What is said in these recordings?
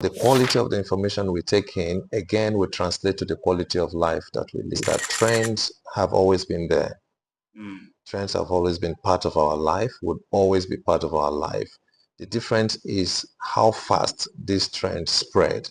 The quality of the information we take in, again, will translate to the quality of life that we live. That trends have always been there. Trends have always been part of our life, would always be part of our life. The difference is how fast these trends spread.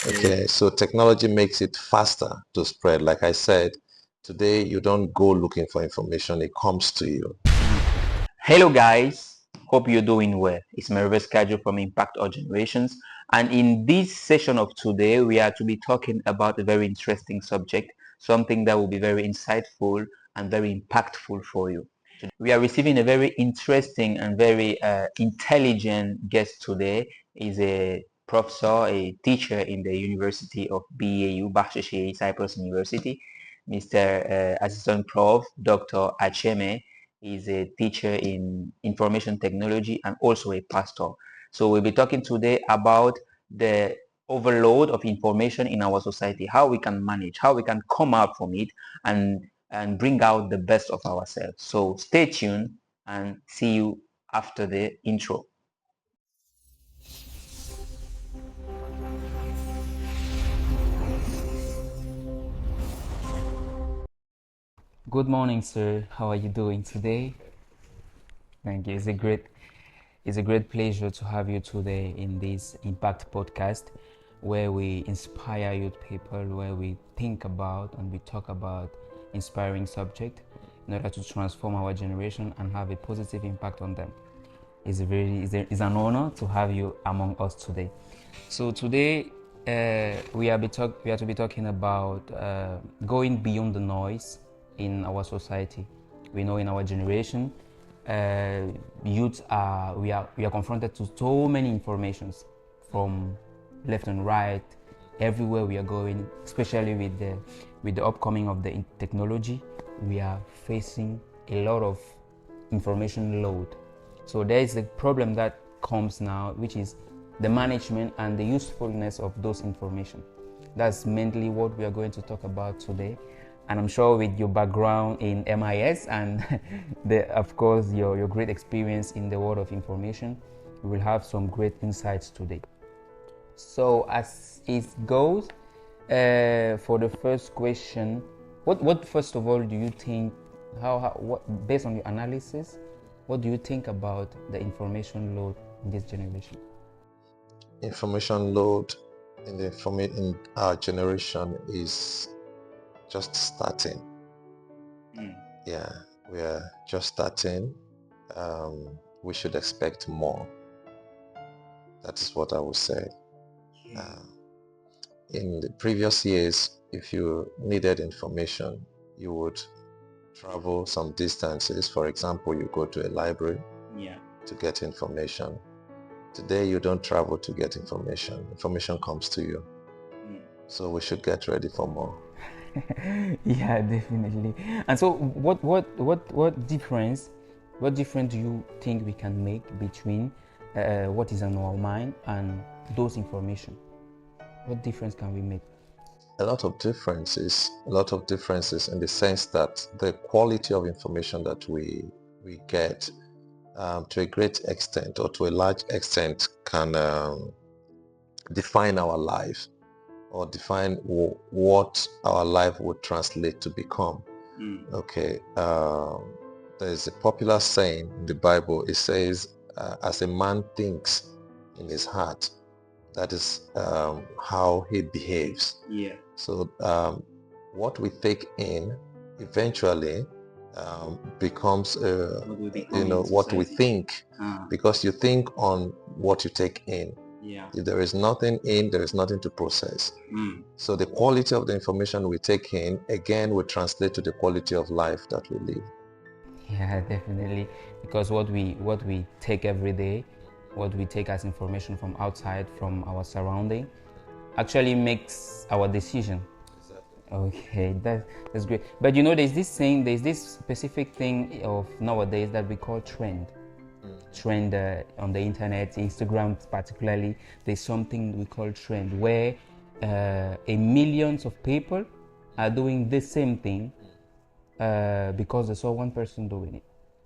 Okay, so technology makes it faster to spread. Like I said, today you don't go looking for information, it comes to you. Hello guys, hope you're doing well. It's my reverse schedule from Impact Our Generations, and in this session of today we are to be talking about a very interesting subject, something that will be very insightful and very impactful for you. We are receiving a very interesting and very intelligent guest today. He's a professor, a teacher in the University of BAU, Bahshashi Cyprus University. Mr. Assistant Prof. Dr. Acheme is a teacher in information technology and also a pastor. So we'll be talking today about the overload of information in our society, how we can manage, how we can come out from it and bring out the best of ourselves. So stay tuned and see you after the intro. Good morning, sir. How are you doing today? Thank you. It's a great pleasure to have you today in this Impact podcast where we inspire youth people, where we think about and we talk about inspiring subject in order to transform our generation and have a positive impact on them. It's an honor to have you among us today. So today we are to be talking about going beyond the noise in our society. We know in our generation, youth we are confronted to so many informations from left and right, everywhere we are going, especially with the upcoming of the technology. We are facing a lot of information load. So there is a problem that comes now, which is the management and the usefulness of those information. That's mainly what we are going to talk about today. And I'm sure with your background in MIS and of course your great experience in the world of information, we will have some great insights today. So as it goes, for the first question, what first of all do you think, what based on your analysis, what do you think about the information load in this generation? Information load in our generation is just starting. Yeah, we are just starting. We should expect more. That is what I would say. In the previous years, if you needed information, you would travel some distances. For example, you go to a library to get information. Today, you don't travel to get information. Information comes to you. So we should get ready for more. Yeah, definitely. And so what difference do you think we can make between what is on our mind and those information? What difference can we make? A lot of differences in the sense that the quality of information that we get to a great extent or to a large extent can define our life or define what our life would translate to become. Okay, there's a popular saying in the Bible. It says, as a man thinks in his heart, that is how he behaves. So what we take in eventually becomes what we think, because you think on what you take in. If there is nothing in, there is nothing to process. So the quality of the information we take in, again, will translate to the quality of life that we live. Yeah, definitely. Because what we take every day, what we take as information from outside, from our surrounding, actually makes our decision. Okay, that's great. But there's this saying, there's this specific thing of nowadays that we call trend. Trend on the internet, Instagram particularly. There's something we call trend where a millions of people are doing the same thing because they saw one person doing it.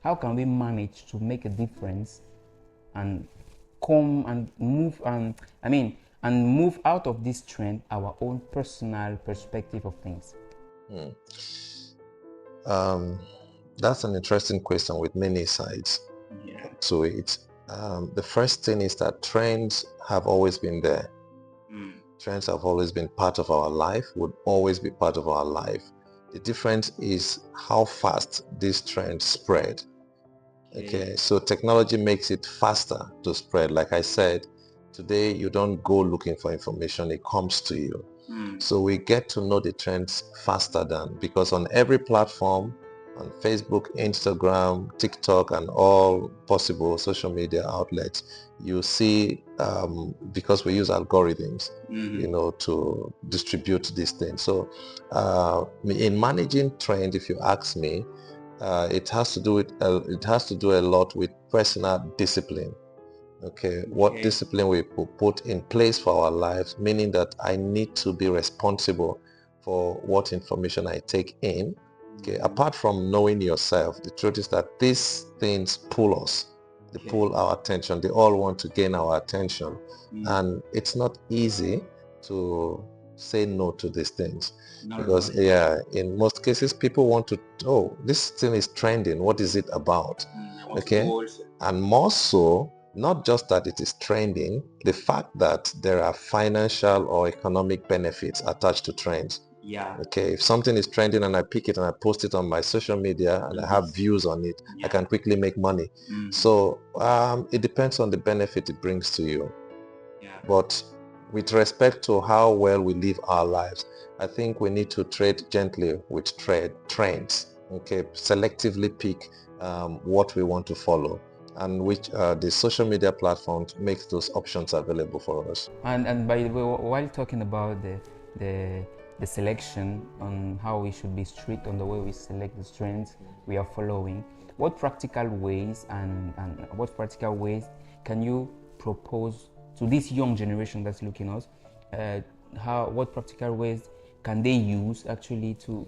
How can we manage to make a difference and come and move and and move out of this trend our own personal perspective of things? That's an interesting question with many sides to it. The first thing is that trends have always been there. Trends have always been part of our life, would always be part of our life. The difference is how fast these trends spread. Okay, so technology makes it faster to spread. Like I said, today you don't go looking for information, it comes to you. So we get to know the trends faster than, because on every platform, on Facebook, Instagram, TikTok, and all possible social media outlets, you see, because we use algorithms, to distribute these things. So in managing trend, if you ask me, it has to do a lot with personal discipline. Okay, what discipline we put in place for our lives, meaning that I need to be responsible for what information I take in. Okay, apart from knowing yourself, the truth is that these things pull us. They pull our attention. They all want to gain our attention. And it's not easy to say no to these things. Because in most cases people want to, oh, this thing is trending, what is it about? Okay, and more so, not just that it is trending, the fact that there are financial or economic benefits attached to trends. Okay, if something is trending and I pick it and I post it on my social media and I have views on it, I can quickly make money. So it depends on the benefit it brings to you. But with respect to how well we live our lives, I think we need to trade gently with trends. Okay, selectively pick what we want to follow, and which the social media platforms makes those options available for us. And by the way, while talking about the the selection on how we should be strict on the way we select the trends we are following, what practical ways and what practical ways can you propose to this young generation that's looking at us? What practical ways can they use actually to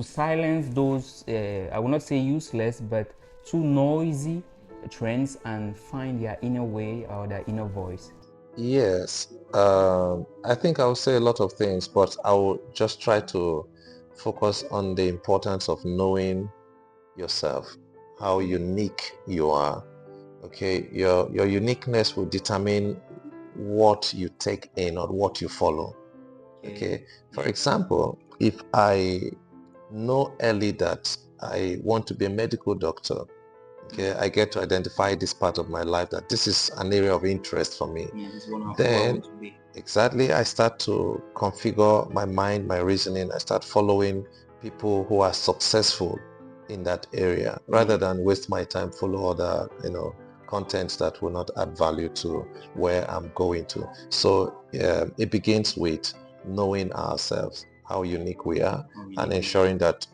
silence those I will not say useless but too noisy trends and find their inner way or their inner voice? Yes, I think I will say a lot of things, but I will just try to focus on the importance of knowing yourself, how unique you are. Okay, your uniqueness will determine what you take in or what you follow. Okay, for example, if I know early that I want to be a medical doctor, okay, I get to identify this part of my life that this is an area of interest for me. Then exactly, I start to configure my mind, my reasoning. I start following people who are successful in that area rather than waste my time follow other contents that will not add value to where I'm going to. So it begins with knowing ourselves, how unique we are, and ensuring that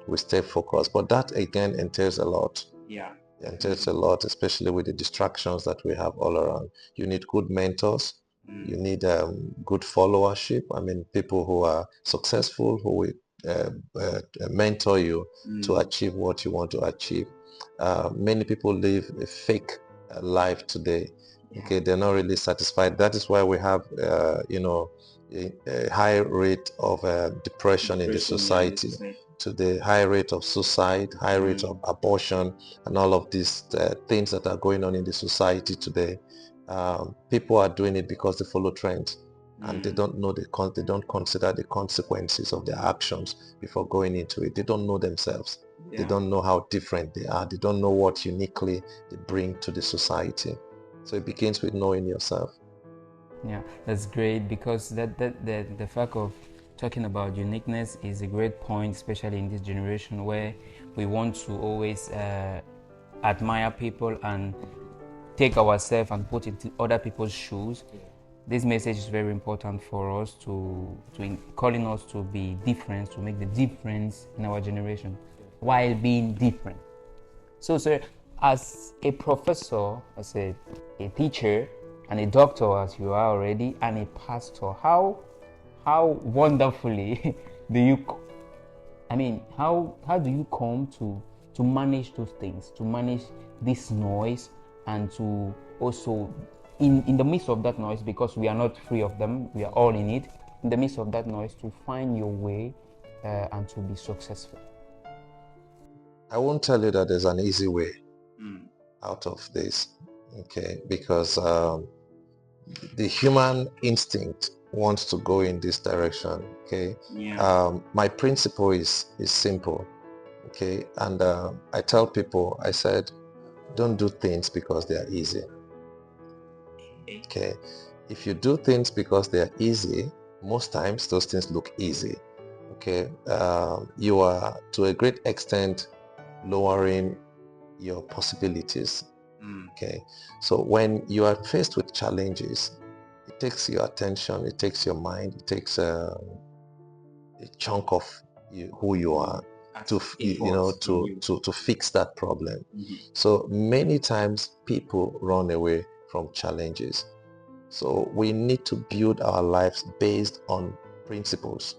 we stay focused. But that again entails a lot. It entails a lot, especially with the distractions that we have all around. You need good mentors. You need good followership. I mean, people who are successful, who will mentor you to achieve what you want to achieve. Many people live a fake life today. Okay, they're not really satisfied. That is why we have, a high rate of depression in the society. To the high rate of suicide, high rate of abortion, and all of these things that are going on in the society today. People are doing it because they follow trends, and they don't know they don't consider the consequences of their actions before going into it. They don't know themselves. They don't know how different they are. They don't know what uniquely they bring to the society. So it begins with knowing yourself. Yeah, that's great, because the fact of talking about uniqueness is a great point, especially in this generation where we want to always admire people and take ourselves and put into other people's shoes. This message is very important for us to calling us to be different, to make the difference in our generation while being different. So, sir, as a professor, as a teacher, and a doctor, as you are already, and a pastor, how wonderfully do you, how do you come to manage those things, to manage this noise, and to also in the midst of that noise, because we are not free of them, we are all in it, in the midst of that noise, to find your way and to be successful? I won't tell you that there's an easy way out of this, okay, because the human instinct wants to go in this direction, okay. My principle is simple, okay, and I tell people, I said, don't do things because they are easy, okay. If you do things because they are easy, most times those things look easy, okay. You are to a great extent lowering your possibilities, okay. So when you are faced with challenges, it takes your attention, it takes your mind, it takes a chunk of who you are to to fix that problem. So many times people run away from challenges. So we need to build our lives based on principles.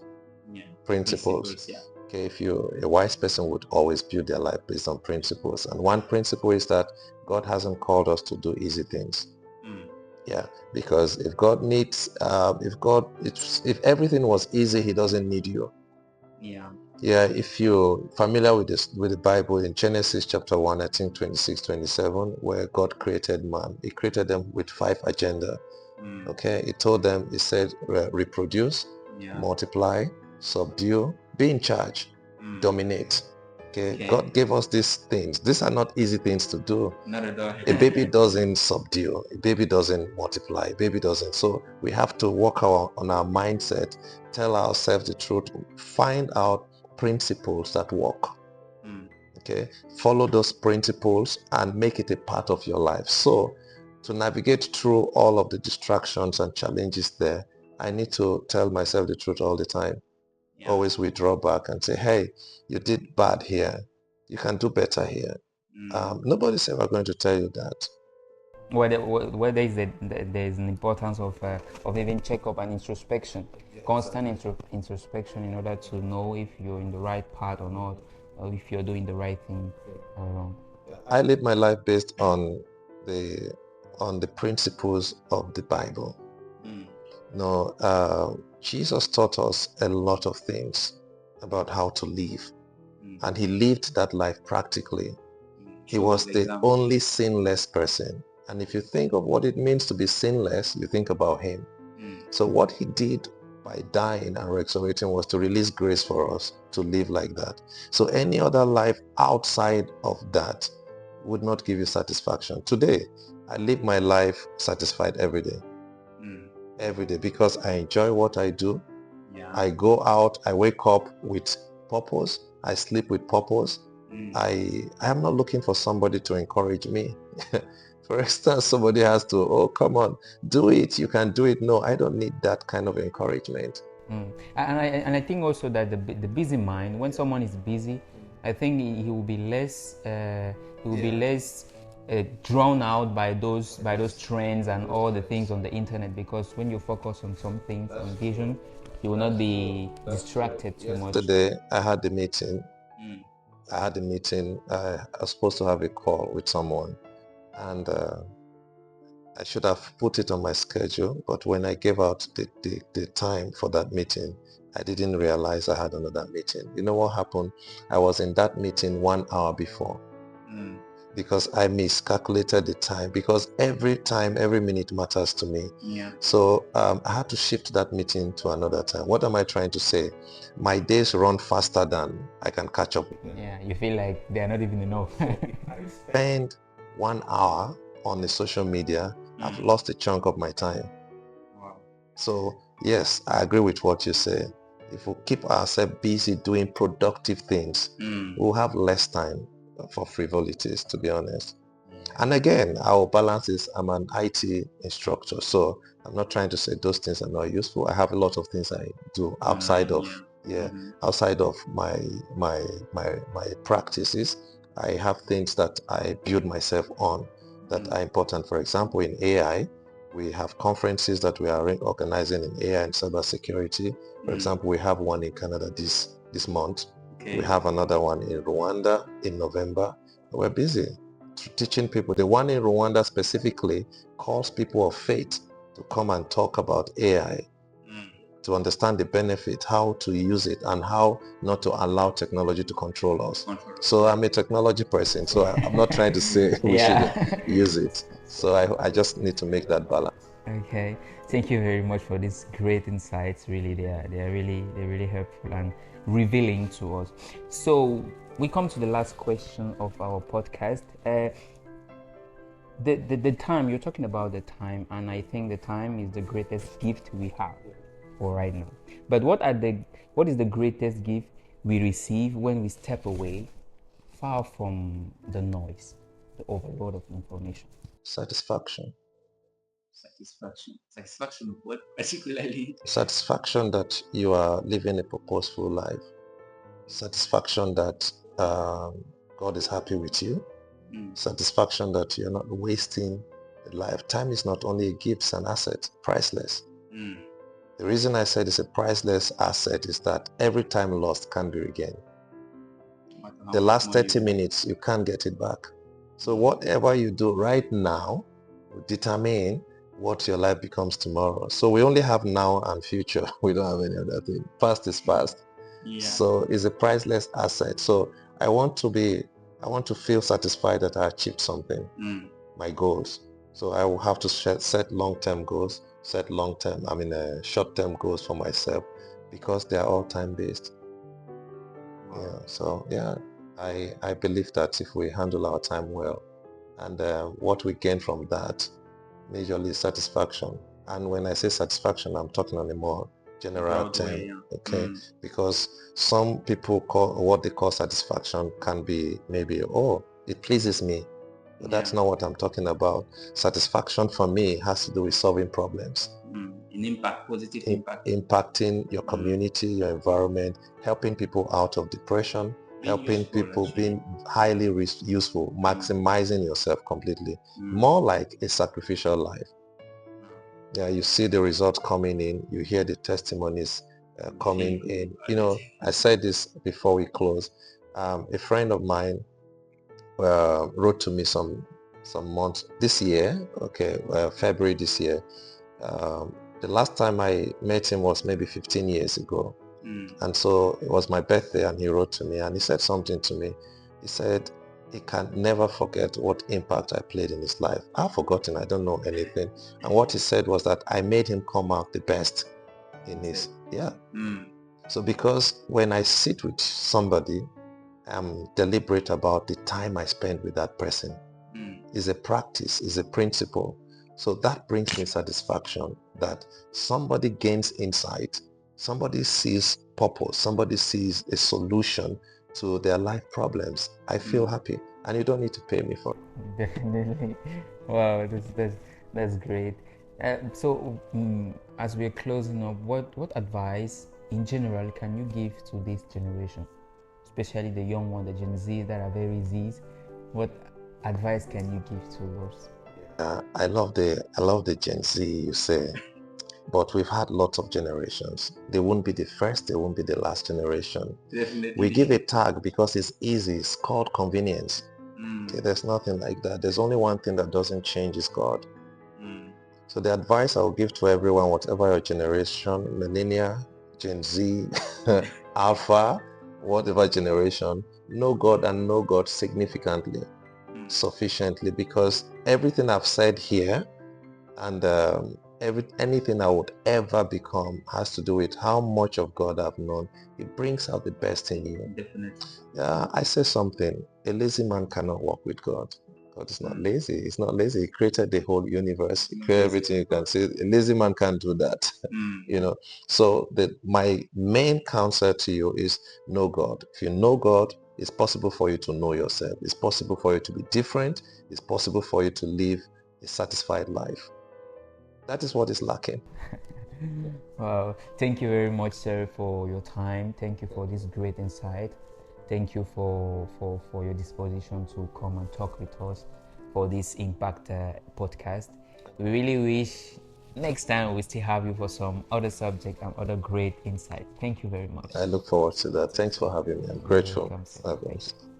Principles. Okay, if you're a wise person, would always build their life based on principles. And one principle is that God hasn't called us to do easy things. Yeah, because if God needs, if everything was easy, He doesn't need you. Yeah, if you're familiar with this, with the Bible, in Genesis chapter 1, I think 26, 27, where God created man, He created them with 5 agenda. Okay, He told them, He said, reproduce, multiply, subdue, be in charge, dominate. Okay, God gave us these things. These are not easy things to do. Not at all. A baby doesn't subdue, a baby doesn't multiply, a baby doesn't. So we have to work on our mindset, tell ourselves the truth, find out principles that work. Okay, follow those principles and make it a part of your life. So to navigate through all of the distractions and challenges there, I need to tell myself the truth all the time. Always withdraw back and say, hey, you did bad here, you can do better here. Nobody's ever going to tell you that. Where there is there's an importance of even check-up and introspection, constant introspection, in order to know if you're in the right path or not, or if you're doing the right thing or wrong. I live my life based on the principles of the Bible. No, Jesus taught us a lot of things about how to live, and He lived that life practically. He was the only sinless person. And if you think of what it means to be sinless, you think about Him. So what He did by dying and resurrecting was to release grace for us to live like that. So any other life outside of that would not give you satisfaction. Today, I live my life satisfied every day. Every day, because I enjoy what I do. I go out, I wake up with purpose, I sleep with purpose. I am not looking for somebody to encourage me. For instance, somebody has to, oh, come on, do it, you can do it. No, I don't need that kind of encouragement. And I think also that the busy mind, when someone is busy, I think he will be less drawn out by those trends and all the things on the internet, because when you focus on some things, on vision, you will not be distracted too much. Yesterday, I had a meeting. I was supposed to have a call with someone, and I should have put it on my schedule, but when I gave out the time for that meeting, I didn't realize I had another meeting. You know what happened? I was in that meeting 1 hour before, because I miscalculated the time, because every time, every minute matters to me. So I had to shift that meeting to another time. What am I trying to say? My days run faster than I can catch up. Yeah, you feel like they are not even enough. Spend 1 hour on the social media, I've lost a chunk of my time. So yes, I agree with what you say. If we keep ourselves busy doing productive things, we'll have less time for frivolities, to be honest. And again, our balance is, I'm an IT instructor, so I'm not trying to say those things are not useful. I have a lot of things I do outside of outside of my practices. I have things that I build myself on that are important. For example, in AI, we have conferences that we are organizing in AI and cybersecurity. For example, we have one in Canada this month. We have another one in Rwanda in November. We're busy teaching people. The one in Rwanda specifically calls people of faith to come and talk about AI, to understand the benefit, how to use it, and how not to allow technology to control us. So I'm a technology person, so I'm not trying to say we shouldn't use it. So I just need to make that balance. Okay, thank you very much for these great insights. Really, they're really helpful and revealing to us. So we come to the last question of our podcast. The time you're talking about, the time, and I think the time is the greatest gift we have for right now. But what is the greatest gift we receive when we step away, far from the noise, the overload of information? Satisfaction. Satisfaction of what particularly? Satisfaction that you are living a purposeful life. Satisfaction that God is happy with you. Satisfaction that you're not wasting life. Time is not only a gift, it's an asset, priceless. The reason I said it's a priceless asset is that every time lost can be regained. The last 30 minutes, you can't get it back. So whatever you do right now will determine what your life becomes tomorrow. So we only have now and future. We don't have any other thing. Past is past. So it's a priceless asset. So I want to feel satisfied that I achieved something, my goals. So I will have to set long-term goals, short-term goals for myself, because they are all time-based. Yeah. So yeah, I believe that if we handle our time well, and what we gain from that, majorly satisfaction. And when I say satisfaction, I'm talking on a more general term, okay? Because some people call what they call satisfaction can be maybe, oh, it pleases me. But that's not what I'm talking about. Satisfaction for me has to do with solving problems. An impact, positive impact. Impacting your community, your environment, helping people out of depression, helping people, being highly useful, maximizing yourself completely. More like a sacrificial life. Yeah, you see the results coming in, you hear the testimonies coming in. You know, I said this before we close. A friend of mine wrote to me some months this year, February this year. The last time I met him was maybe 15 years ago. And so it was my birthday and he wrote to me and he said something to me. He said he can never forget what impact I played in his life. I've forgotten, I don't know anything. And what he said was that I made him come out the best in his, So because when I sit with somebody, I'm deliberate about the time I spend with that person. It's a practice, it's a principle. So that brings me satisfaction that somebody gains insight, somebody sees purpose, somebody sees a solution to their life problems. I feel happy, and you don't need to pay me for it. Definitely. Wow, that's great. So as we're closing up, what advice in general can you give to this generation, especially the young one, the Gen Z that are very Z's? What advice can you give to us? I love the Gen Z, you say, but we've had lots of generations. They won't be the first, they won't be the last generation. Definitely. We give a tag because it's easy, it's called convenience. Okay, there's nothing like that. There's only one thing that doesn't change, is God. So the advice I will give to everyone, whatever your generation, millennial, Gen Z, Alpha, whatever generation, know God and know God significantly, sufficiently, because everything I've said here and anything I would ever become has to do with how much of God I've known. It brings out the best in you. Definitely. Yeah, I say something. A lazy man cannot walk with God. God is not lazy. He's not lazy. He created the whole universe. He created everything you can see. A lazy man can't do that. You know. So my main counsel to you is know God. If you know God, it's possible for you to know yourself. It's possible for you to be different. It's possible for you to live a satisfied life. That is what is lacking. Wow. Thank you very much, sir, for your time. Thank you for this great insight. Thank you for your disposition to come and talk with us for this Impact podcast. We really wish next time we still have you for some other subject and other great insight. Thank you very much. I look forward to that. Thanks for having me. I'm grateful. Welcome, sir. Thank you.